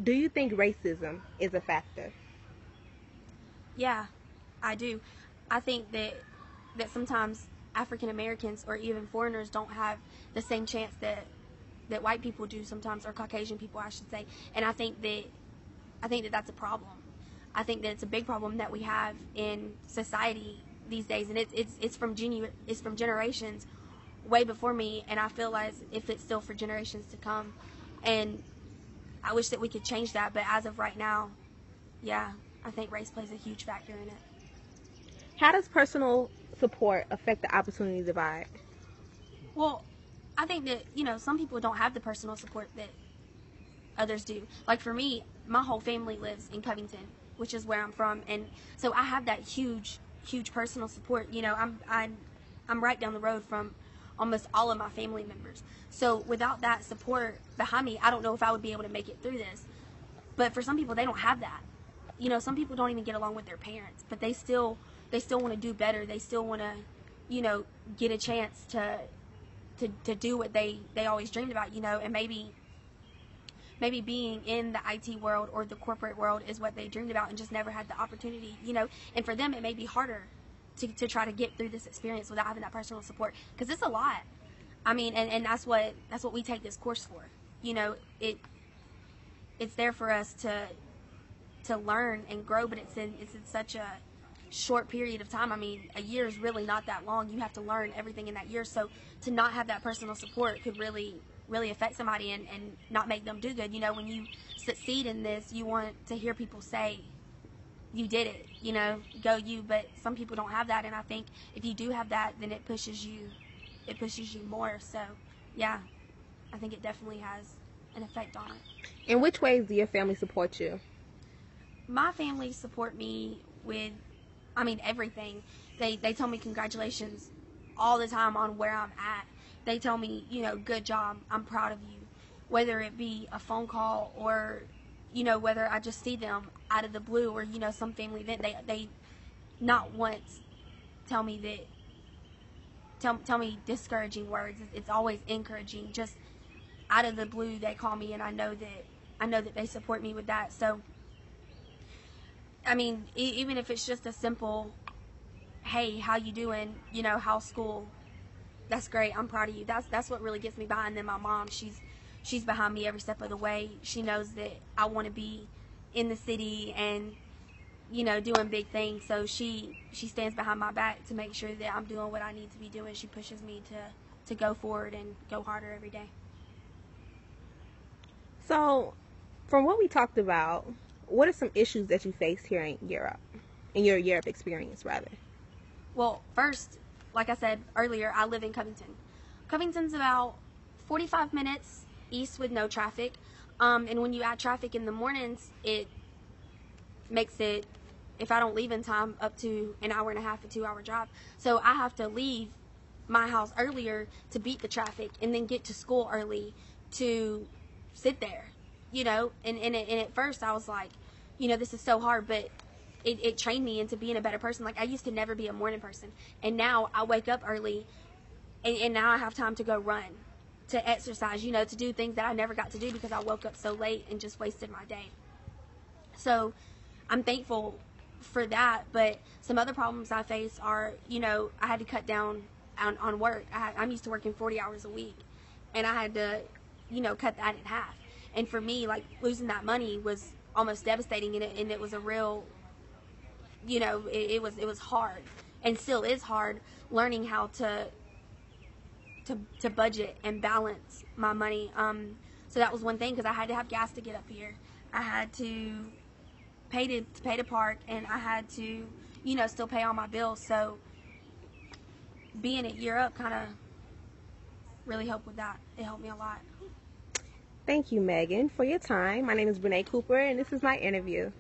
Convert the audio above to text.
Do you think racism is a factor? Yeah, I do. I think that sometimes African Americans or even foreigners don't have the same chance that white people do sometimes, or Caucasian people, I should say. And I think that that's a problem. I think that it's a big problem that we have in society these days, and it's from generations way before me, and I feel as if it's still for generations to come. And I wish that we could change that, but as of right now, yeah, I think race plays a huge factor in it. How does personal support affect the opportunity divide? Well, I think that, some people don't have the personal support that others do. Like for me, my whole family lives in Covington, which is where I'm from, and so I have that huge, huge personal support. I'm right down the road from almost all of my family members. So without that support behind me, I don't know if I would be able to make it through this. But for some people, they don't have that. Some people don't even get along with their parents, but they still want to do better. They still want to, get a chance to do what they always dreamed about, and maybe being in the IT world or the corporate world is what they dreamed about and just never had the opportunity, and for them it may be harder to try to get through this experience without having that personal support, because it's a lot. I mean, and that's what we take this course for. It's there for us to learn and grow, but it's in such a short period of time. I mean, a year is really not that long. You have to learn everything in that year. So to not have that personal support could really affect somebody and not make them do good. When you succeed in this, you want to hear people say, you did it, go you. But some people don't have that, and I think if you do have that, then it pushes you more. So yeah, I think it definitely has an effect on it. In which ways do your family support you? My family support me with, everything. They tell me congratulations all the time on where I'm at. They tell me, good job, I'm proud of you. Whether it be a phone call or, whether I just see them out of the blue or, some family event, they not once tell me discouraging words. It's always encouraging. Just out of the blue, they call me, and I know that they support me with that. So, even if it's just a simple, hey, how you doing? How's school? That's great. I'm proud of you. That's what really gets me behind. And then my mom, she's behind me every step of the way. She knows that I want to be in the city and, doing big things. So she stands behind my back to make sure that I'm doing what I need to be doing. She pushes me to go forward and go harder every day. So, from what we talked about, what are some issues that you faced here in Europe, in your Europe experience, rather? Well, first, like I said earlier, I live in Covington. Covington's about 45 minutes east with no traffic. And when you add traffic in the mornings, it makes it, if I don't leave in time, up to an hour and a half, a 2-hour drive. So I have to leave my house earlier to beat the traffic and then get to school early to sit there, and at first I was like, this is so hard, but it trained me into being a better person. Like, I used to never be a morning person, and now I wake up early, and now I have time to go run, to exercise, to do things that I never got to do because I woke up so late and just wasted my day. So I'm thankful for that, but some other problems I face are, I had to cut down on work. I'm used to working 40 hours a week, and I had to cut that in half. And for me, like, losing that money was almost devastating, and it was a real, it was hard, and still is hard, learning how to budget and balance my money. So that was one thing, because I had to have gas to get up here. I had to pay to park, and I had to, still pay all my bills. So being at Europe kind of really helped with that. It helped me a lot. Thank you, Megan, for your time. My name is Brenai Cooper, and this is my interview.